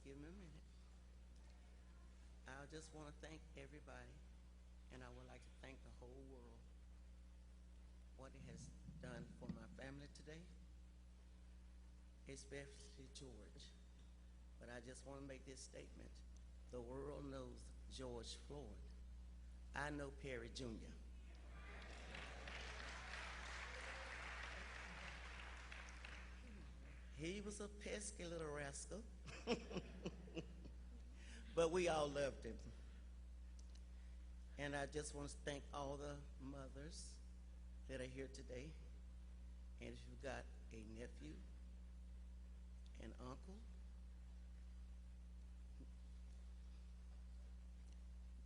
give me a minute. I just want to thank everybody, and I would like to thank the whole world what it has done for my family today, especially George. But I just want to make this statement. The world knows George Floyd. I know Perry Jr. He was a pesky little rascal, but we all loved him. And I just want to thank all the mothers that are here today. And if you've got a nephew, an uncle,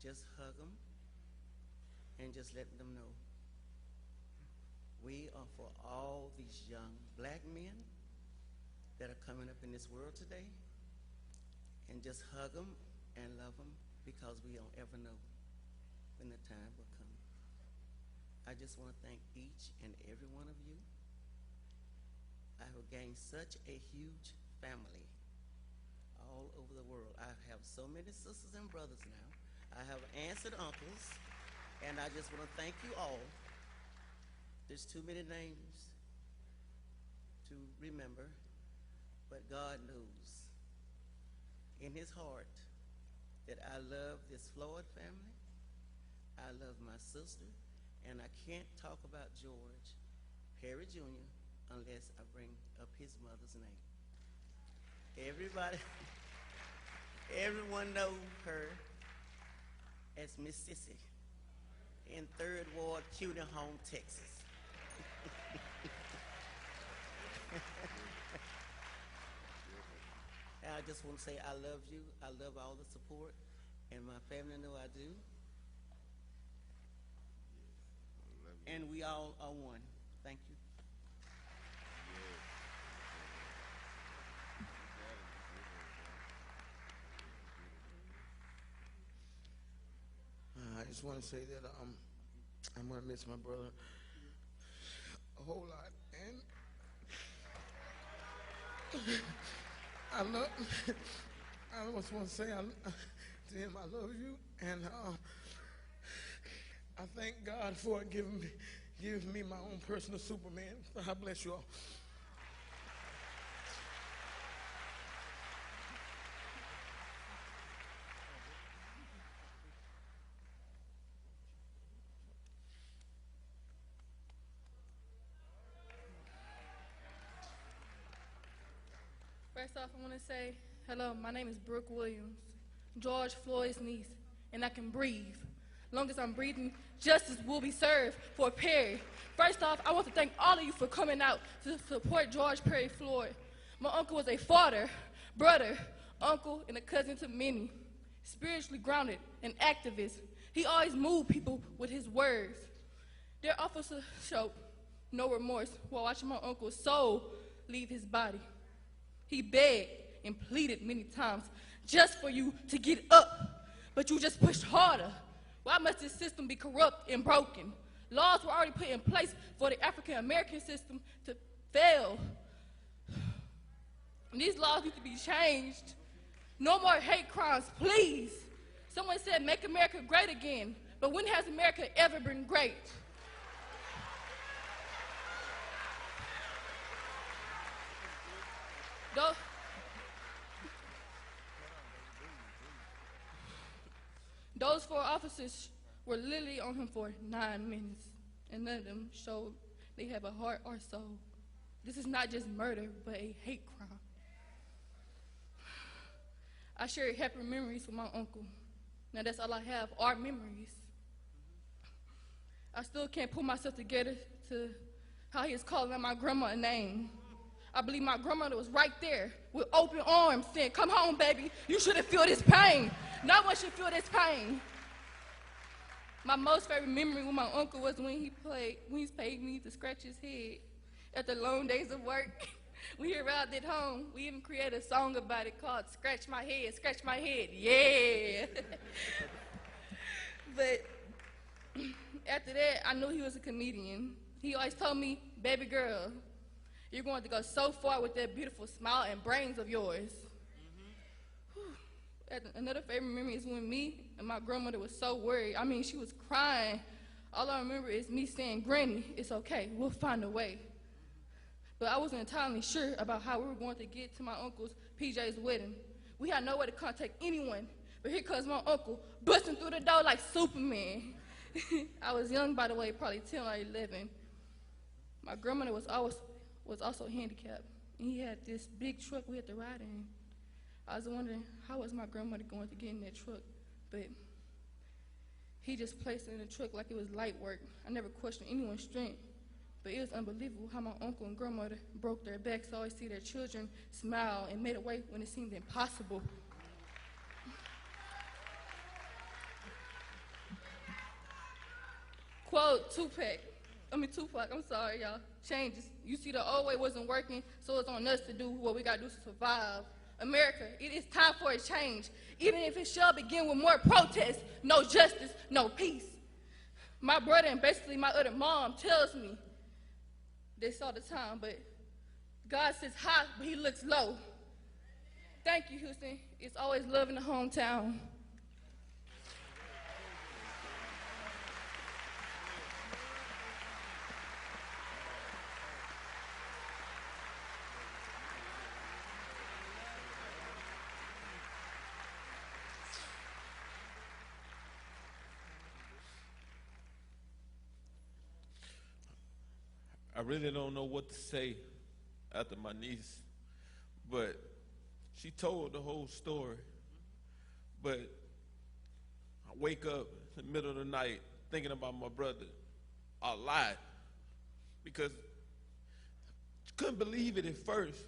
just hug them and just let them know we are for all these young black men that are coming up in this world today, and just hug them and love them, because we don't ever know when the time will come. I just want to thank each and every one of you. I have gained such a huge family all over the world. I have so many sisters and brothers now. I have aunts and uncles, and I just want to thank you all. There's too many names to remember, but God knows in his heart that I love this Floyd family. I love my sister, and I can't talk about George Perry Jr. unless I bring up his mother's name. Everyone knows her as Miss Sissy in 3rd Ward, Cutie Home, Texas. I just want to say I love you. I love all the support, and my family know I do. And we all are one. Thank you. I just want to say that I'm going to miss my brother a whole lot, and I just want to say to him, I love you, and I thank God for giving me my own personal Superman. God bless you all. First off, I want to say hello. My name is Brooke Williams, George Floyd's niece, and I can breathe. Long as I'm breathing, justice will be served for Perry. First off, I want to thank all of you for coming out to support George Perry Floyd. My uncle was a father, brother, uncle, and a cousin to many. Spiritually grounded, an activist, he always moved people with his words. Their officer showed no remorse while watching my uncle's soul leave his body. He begged and pleaded many times just for you to get up, but you just pushed harder. Why must this system be corrupt and broken? Laws were already put in place for the African-American system to fail. And these laws need to be changed. No more hate crimes, please. Someone said, make America great again. But when has America ever been great? Those 4 officers were literally on him for 9 minutes, and none of them showed they have a heart or soul. This is not just murder, but a hate crime. I share happy memories with my uncle. Now that's all I have, are memories. I still can't pull myself together to how he is calling out my grandma a name. I believe my grandmother was right there with open arms saying, come home, baby, you shouldn't feel this pain. No one should feel this pain. My most favorite memory with my uncle was when he paid me to scratch his head after long days of work. We arrived at home. We even created a song about it called Scratch My Head, yeah. But after that, I knew he was a comedian. He always told me, baby girl, you're going to go so far with that beautiful smile and brains of yours. Another favorite memory is when me and my grandmother was so worried. I mean, she was crying. All I remember is me saying, "Granny, it's okay. We'll find a way." But I wasn't entirely sure about how we were going to get to my uncle's PJ's wedding. We had no way to contact anyone. But here comes my uncle, busting through the door like Superman. I was young, by the way, probably 10 or 11. My grandmother was also handicapped, and he had this big truck we had to ride in. I was wondering, how was my grandmother going to get in that truck? But he just placed it in the truck like it was light work. I never questioned anyone's strength. But it was unbelievable how my uncle and grandmother broke their backs to always see their children smile and made a way when it seemed impossible. Quote, Tupac, I'm sorry, y'all. Changes. You see, the old way wasn't working, so it's on us to do what we gotta do to survive. America, it is time for a change. Even if it shall begin with more protests, no justice, no peace. My brother and basically my other mom tells me this all the time, but God sits high, but he looks low. Thank you, Houston. It's always love in the hometown. I really don't know what to say after my niece, but she told the whole story. But I wake up in the middle of the night thinking about my brother a lot because I couldn't believe it at first,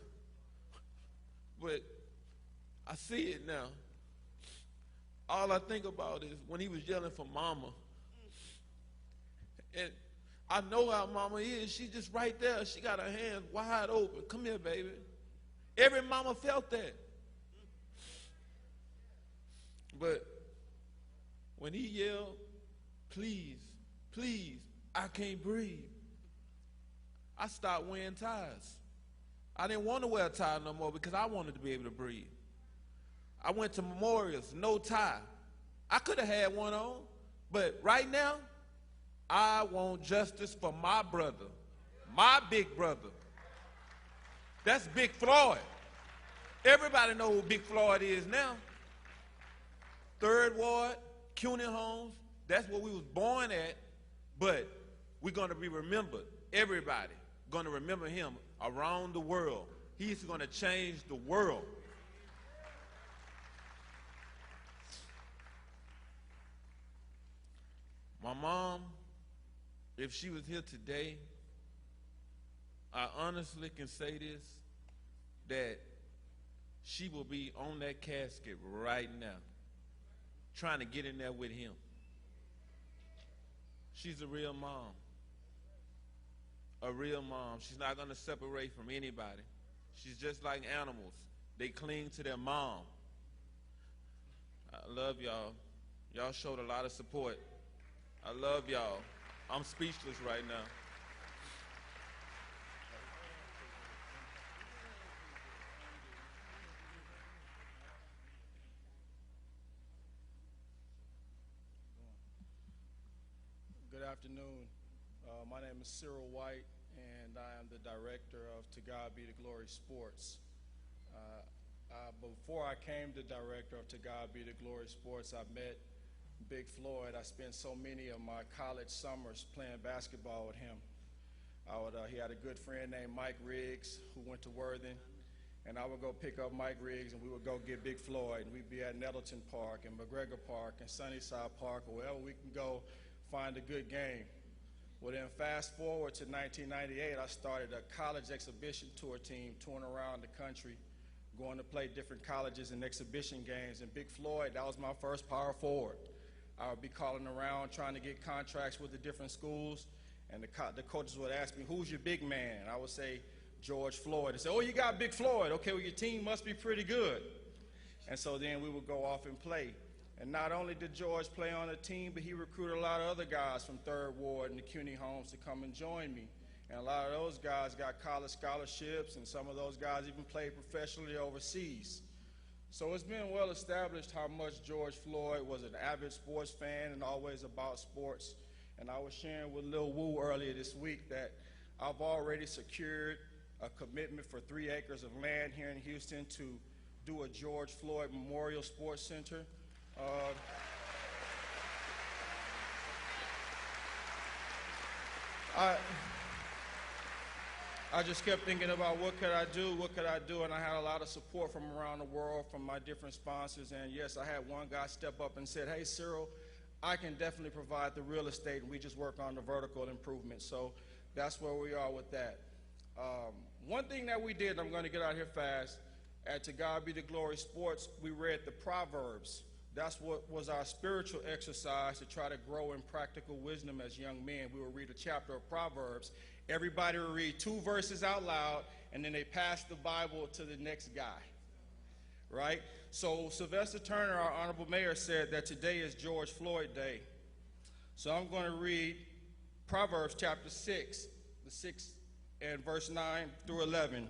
but I see it now. All I think about is when he was yelling for mama. And I know how mama is. She's just right there. She got her hands wide open. Come here, baby. Every mama felt that. But when he yelled, please, please, I can't breathe, I stopped wearing ties. I didn't want to wear a tie no more because I wanted to be able to breathe. I went to memorials, no tie. I could have had one on, but right now, I want justice for my brother, my big brother. That's Big Floyd. Everybody know who Big Floyd is now. 3rd Ward, CUNY Homes, that's where we was born at, but we're going to be remembered. Everybody going to remember him around the world. He's going to change the world. My mom, if she was here today, I honestly can say this, that she will be on that casket right now, trying to get in there with him. She's a real mom. A real mom. She's not going to separate from anybody. She's just like animals. They cling to their mom. I love y'all. Y'all showed a lot of support. I love y'all. I'm speechless right now. Good afternoon. My name is Cyril White, and I am the director of To God Be the Glory Sports. Before I came the director of To God Be the Glory Sports, I met Big Floyd. I spent so many of my college summers playing basketball with him. He had a good friend named Mike Riggs who went to Worthing, and I would go pick up Mike Riggs and we would go get Big Floyd, and we'd be at Nettleton Park and McGregor Park and Sunnyside Park or wherever we can go find a good game. Well, then fast forward to 1998, I started a college exhibition tour team touring around the country, going to play different colleges and exhibition games, and Big Floyd, that was my first power forward. I would be calling around trying to get contracts with the different schools, and the coaches would ask me, who's your big man? I would say, George Floyd. They say, oh, you got Big Floyd. Okay, well, your team must be pretty good. And so then we would go off and play. And not only did George play on the team, but he recruited a lot of other guys from 3rd Ward and the CUNY Homes to come and join me. And a lot of those guys got college scholarships, and some of those guys even played professionally overseas. So it's been well established how much George Floyd was an avid sports fan and always about sports. And I was sharing with Lil Wu earlier this week that I've already secured a commitment for 3 acres of land here in Houston to do a George Floyd Memorial Sports Center. I just kept thinking about what could I do, and I had a lot of support from around the world from my different sponsors, and yes, I had one guy step up and said, hey, Cyril, I can definitely provide the real estate, and we just work on the vertical improvement, so that's where we are with that. One thing that we did, and I'm going to get out here fast, at To God Be the Glory Sports, we read the Proverbs. That's what was our spiritual exercise to try to grow in practical wisdom as young men. We would read a chapter of Proverbs. Everybody would read 2 verses out loud, and then they pass the Bible to the next guy, right? So Sylvester Turner, our honorable mayor, said that today is George Floyd Day. So I'm going to read Proverbs chapter 6, the 6th and verse 9 through 11.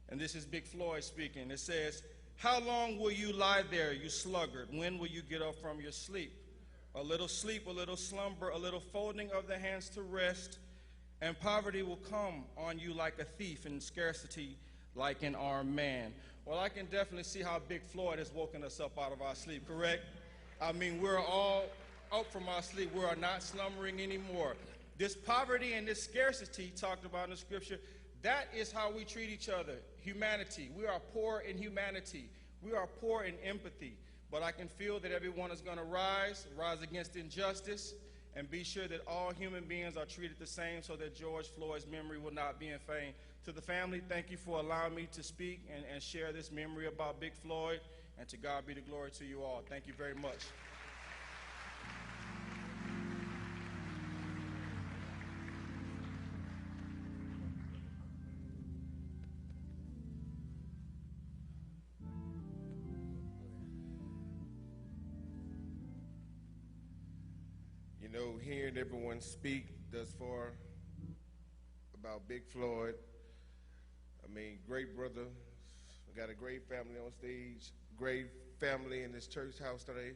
And this is Big Floyd speaking. It says, how long will you lie there, you sluggard? When will you get up from your sleep? A little sleep, a little slumber, a little folding of the hands to rest, and poverty will come on you like a thief, and scarcity like an armed man. Well, I can definitely see how Big Floyd has woken us up out of our sleep, correct? I mean, we're all up from our sleep. We are not slumbering anymore. This poverty and this scarcity talked about in the scripture, that is how we treat each other. Humanity. We are poor in humanity. We are poor in empathy. But I can feel that everyone is going to rise against injustice, and be sure that all human beings are treated the same so that George Floyd's memory will not be in vain. To the family, thank you for allowing me to speak and share this memory about Big Floyd, and to God be the glory to you all. Thank you very much. You know, hearing everyone speak thus far about Big Floyd, I mean, great brother. We got a great family on stage, great family in this church house today.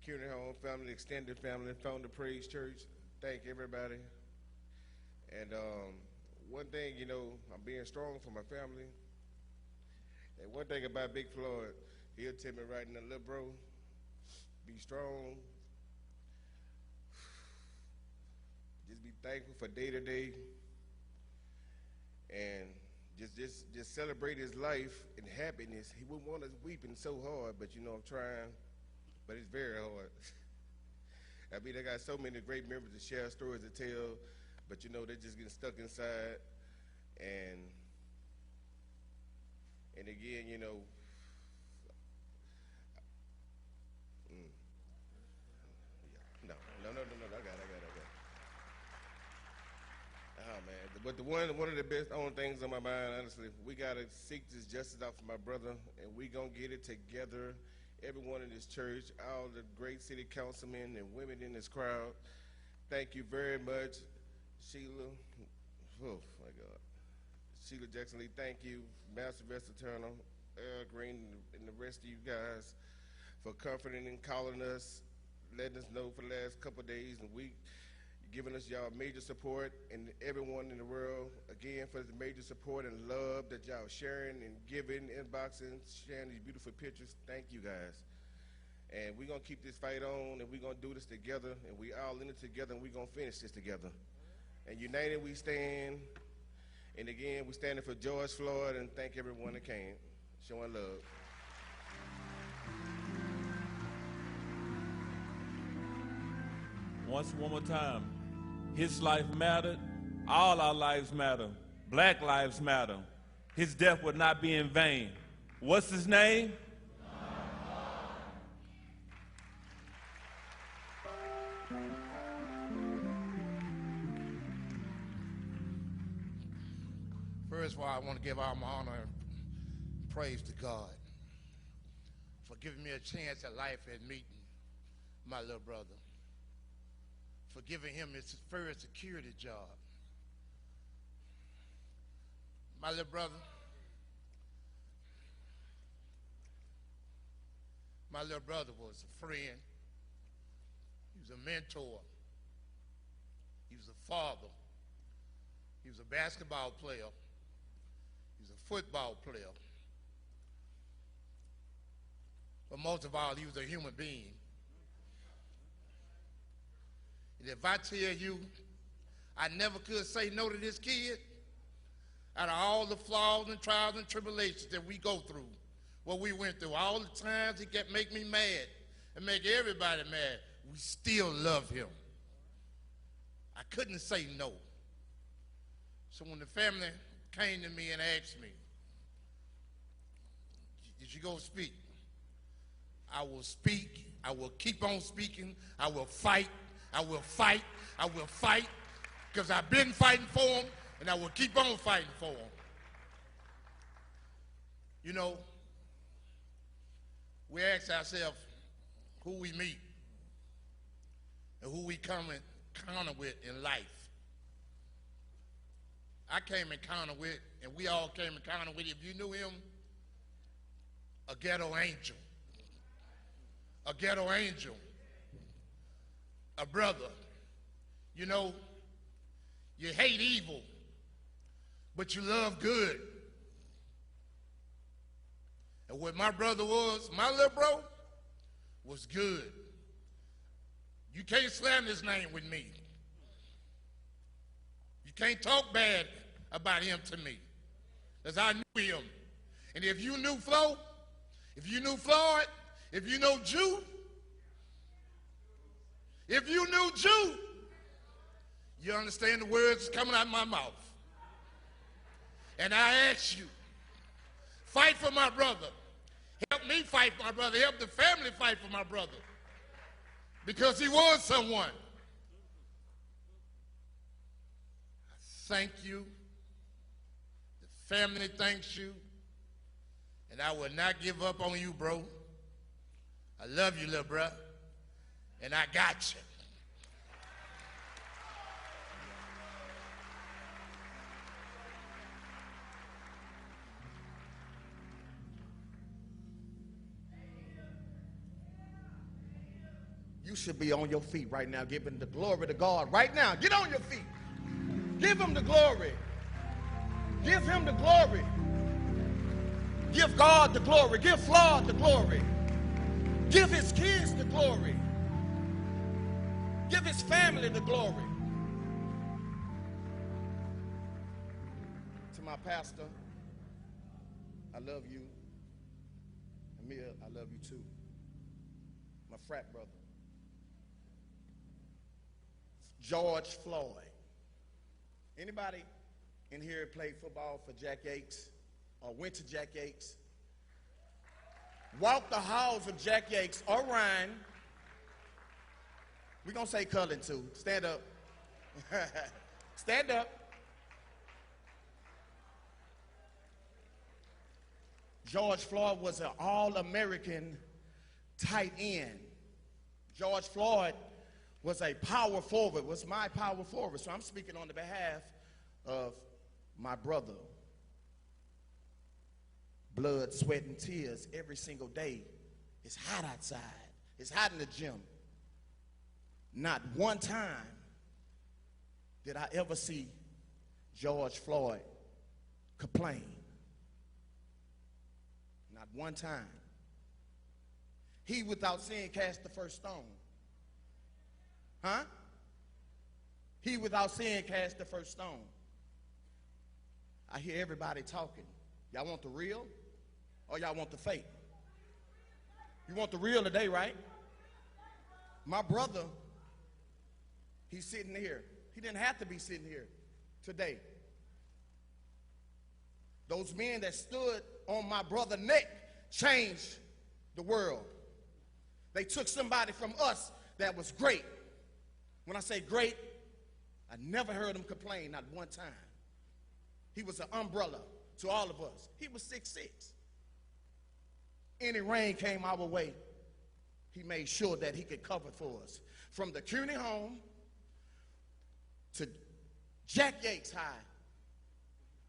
Curie Home family, extended family, found the Praise Church. Thank everybody. And one thing, you know, I'm being strong for my family. And one thing about Big Floyd, he'll tell me right now, little bro, be strong. Just be thankful for day to day, and just celebrate his life and happiness. He wouldn't want us weeping so hard, but you know I'm trying, but it's very hard. I mean, I got so many great memories to share, stories to tell, but you know they're just getting stuck inside, and again, you know. No, I got it. Oh man, but one of the best only things on my mind, honestly, we gotta seek this justice out for my brother, and we gonna get it together. Everyone in this church, all the great city councilmen and women in this crowd, thank you very much, Sheila. Oh my God, Sheila Jackson Lee, thank you, Master Sylvester Turner, Earl Green, and the rest of you guys for comforting and calling us, letting us know for the last couple of days and week. Giving us y'all major support, and everyone in the world, again, for the major support and love that y'all sharing and giving, inboxing, sharing these beautiful pictures. Thank you guys. And we're going to keep this fight on, and we're going to do this together, and we all in it together, and we're going to finish this together. And united we stand, and again, we're standing for George Floyd, and thank everyone that came, showing love. One more time. His life mattered. All our lives matter. Black lives matter. His death would not be in vain. What's his name? First of all, I want to give all my honor and praise to God for giving me a chance at life at meeting my little brother, for giving him his first security job. My little brother, my little brother was a friend. He was a mentor. He was a father. He was a basketball player. He was a football player. But most of all, he was a human being. And if I tell you I never could say no to this kid, out of all the flaws and trials and tribulations that we go through, what we went through, all the times he kept making me mad and make everybody mad, we still love him. I couldn't say no. So when the family came to me and asked me, did you go speak? I will speak. I will keep on speaking. I will fight. I will fight. I will fight. Because I've been fighting for him, and I will keep on fighting for him. You know, we ask ourselves who we meet and who we come in encounter with in life. I came in encounter with, and we all came in encounter with, if you knew him, a ghetto angel. A ghetto angel. A brother. You know, you hate evil, but you love good. And what my brother was, my little bro, was good. You can't slam his name with me. You can't talk bad about him to me, because I knew him. And if you knew Flo, if you knew Floyd, if you know Jew, if you knew Jew, you understand the words coming out of my mouth. And I ask you, fight for my brother. Help me fight for my brother. Help the family fight for my brother. Because he was someone. I thank you. The family thanks you. And I will not give up on you, bro. I love you, little bro. And I got you. You should be on your feet right now, giving the glory to God right now. Get on your feet. Give him the glory. Give him the glory. Give God the glory. Give Floyd the glory. Give his kids the glory. Give his family the glory. To my pastor, I love you. Amir, I love you too. My frat brother. George Floyd. Anybody in here played football for Jack Yates or went to Jack Yates? Walked the halls of Jack Yates or Ryan. We're going to say Cullen too. Stand up. Stand up. George Floyd was an All-American tight end. George Floyd was a power forward, was my power forward. So I'm speaking on the behalf of my brother. Blood, sweat, and tears every single day. It's hot outside. It's hot in the gym. Not one time did I ever see George Floyd complain. Not one time. He, without sin, cast the first stone. Huh? He, without sin, cast the first stone. I hear everybody talking. Y'all want the real or y'all want the fake? You want the real today, right? My brother, he's sitting here. He didn't have to be sitting here today. Those men that stood on my brother's neck changed the world. They took somebody from us that was great. When I say great, I never heard him complain, not one time. He was an umbrella to all of us. He was 6'6". Any rain came our way, he made sure that he could cover for us. From the CUNY home to Jack Yates High,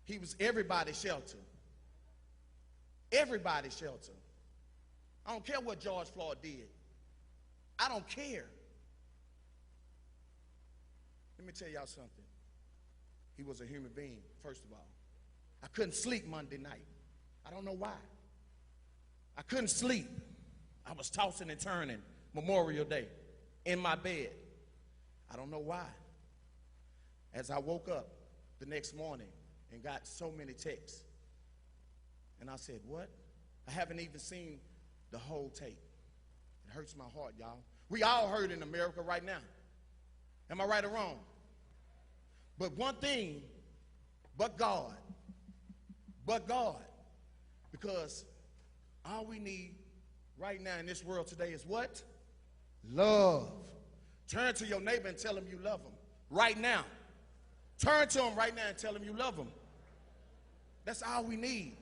he was everybody's shelter. Everybody's shelter. I don't care what George Floyd did. I don't care. Let me tell y'all something. He was a human being, first of all. I couldn't sleep Monday night. I don't know why. I couldn't sleep. I was tossing and turning Memorial Day in my bed. I don't know why. As I woke up the next morning and got so many texts, and I said, what? I haven't even seen the whole tape. It hurts my heart, y'all. We all hurt in America right now. Am I right or wrong? But one thing, but God, because all we need right now in this world today is what? Love. Turn to your neighbor and tell him you love him right now. Turn to him right now and tell him you love him. That's all we need.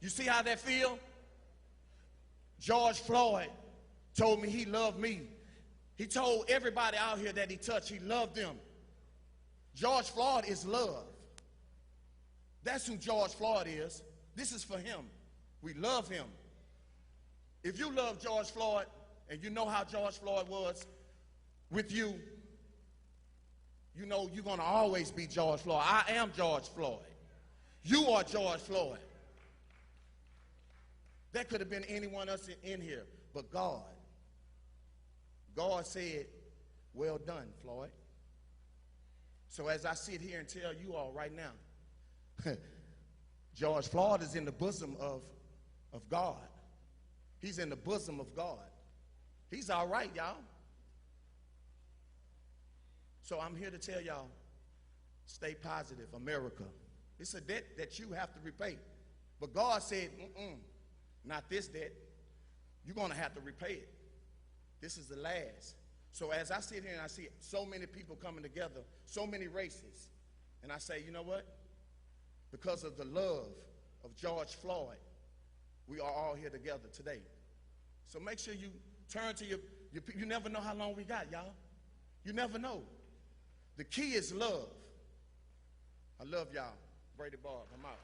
You see how that feel? George Floyd told me he loved me. He told everybody out here that he touched, he loved them. George Floyd is love. That's who George Floyd is. This is for him. We love him. If you love George Floyd and you know how George Floyd was with you, you know you're going to always be George Floyd. I am George Floyd. You are George Floyd. That could have been anyone else in here, but God. God said, well done, Floyd. So as I sit here and tell you all right now, George Floyd is in the bosom of God. He's in the bosom of God. He's all right, y'all. So I'm here to tell y'all, stay positive, America. It's a debt that you have to repay. But God said, not this debt. You're going to have to repay it. This is the last. So as I sit here and I see so many people coming together, so many races, and I say, you know what? Because of the love of George Floyd, we are all here together today. So make sure you turn to your you never know how long we got, y'all. You never know. The key is love. I love y'all. Brady Barb, I'm out.